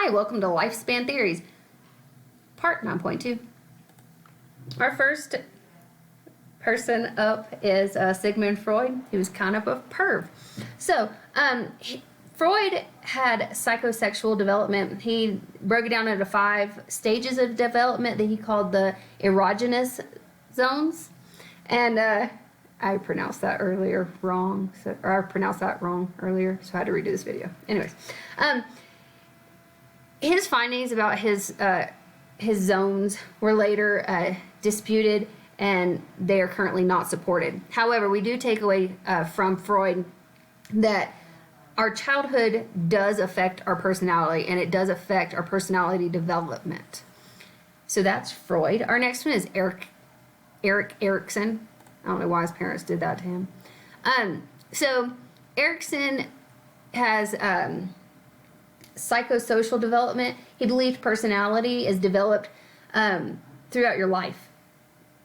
Hi, welcome to Lifespan Theories, part 9.2. Our first person up is Sigmund Freud. He was kind of a perv. So, Freud had psychosexual development. He broke it down into 5 stages of development that he called the erogenous zones. And I pronounced that earlier wrong, or I pronounced that wrong earlier, so I had to redo this video. Anyways, his findings about his zones were later disputed, and they are currently not supported. However, we do take away from Freud that our childhood does affect our personality, and it does affect our personality development. So that's Freud. Our next one is Erik Erikson. I don't know why his parents did that to him. So Erikson has psychosocial development. He believed personality is developed throughout your life.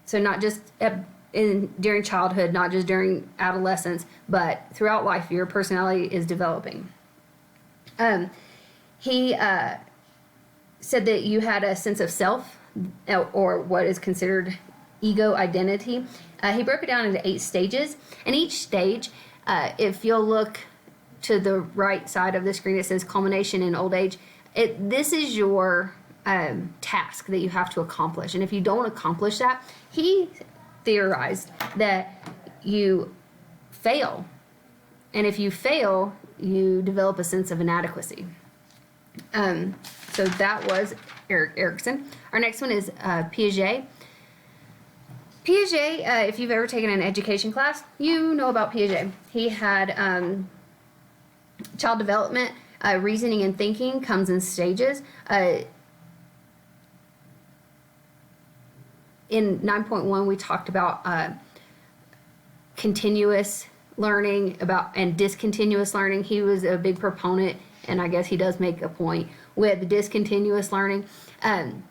So not just during childhood, not just during adolescence, but throughout life, your personality is developing. He said that you had a sense of self, or what is considered ego identity. He broke it down into 8 stages, and each stage, if you'll look to the right side of the screen, it says culmination in old age. This is your task that you have to accomplish, and if you don't accomplish that, he theorized that you fail, and if you fail, you develop a sense of inadequacy. So that was Erik Erikson. Our next one is Piaget. Piaget, if you've ever taken an education class, you know about Piaget. He had child development, reasoning and thinking comes in stages. In 9.1, we talked about continuous learning and discontinuous learning. He was a big proponent, and I guess he does make a point with discontinuous learning, and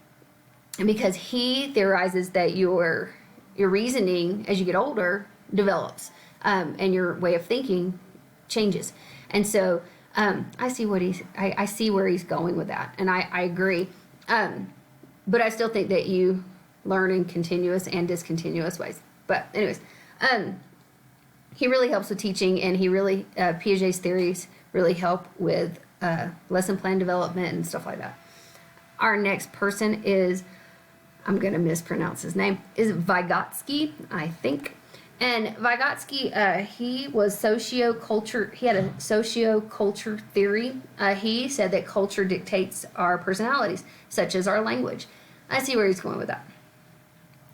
because he theorizes that your reasoning as you get older develops, and your way of thinking changes. And so I see where he's going with that, and I agree. But I still think that you learn in continuous and discontinuous ways. But anyways, he really helps with teaching, and he really Piaget's theories really help with lesson plan development and stuff like that. Our next person is, I'm going to mispronounce his name, is Vygotsky, I think. And Vygotsky, he was he had a socio-culture theory. He said that culture dictates our personalities, such as our language. I see where he's going with that.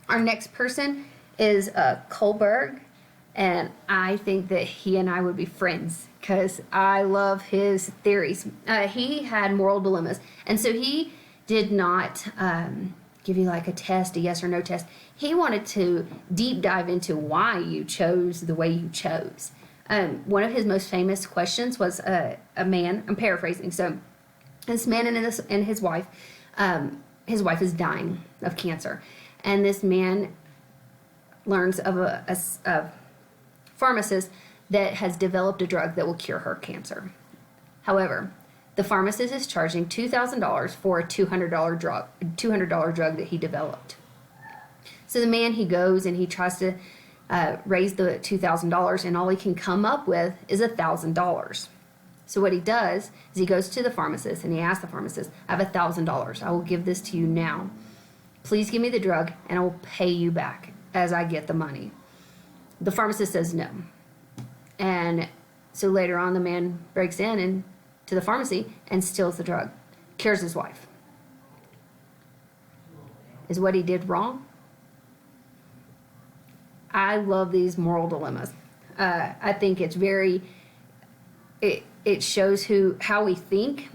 Our next person is Kohlberg, and I think that he and I would be friends because I love his theories. He had moral dilemmas, and so he did not give you like a test, a yes or no test. He wanted to deep dive into why you chose the way you chose. One of his most famous questions was a man, I'm paraphrasing, so this man and his wife is dying of cancer. And this man learns of a pharmacist that has developed a drug that will cure her cancer. However, the pharmacist is charging $2,000 for a $200 drug that he developed. So the man, he goes and he tries to raise the $2,000, and all he can come up with is $1,000. So what he does is he goes to the pharmacist and he asks the pharmacist, I have $1,000. I will give this to you now. Please give me the drug and I will pay you back as I get the money. The pharmacist says no. And so later on, the man breaks in to the pharmacy and steals the drug, cures his wife. Is what he did wrong? I love these moral dilemmas. I think it's it shows how we think.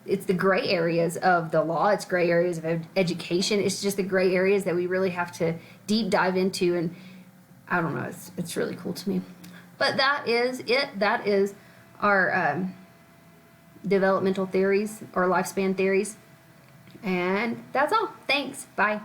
It's the gray areas of the law. It's gray areas of education. It's just the gray areas that we really have to deep dive into. And I don't know, it's really cool to me. But that is it. That is our developmental theories or lifespan theories. And that's all. Thanks. Bye.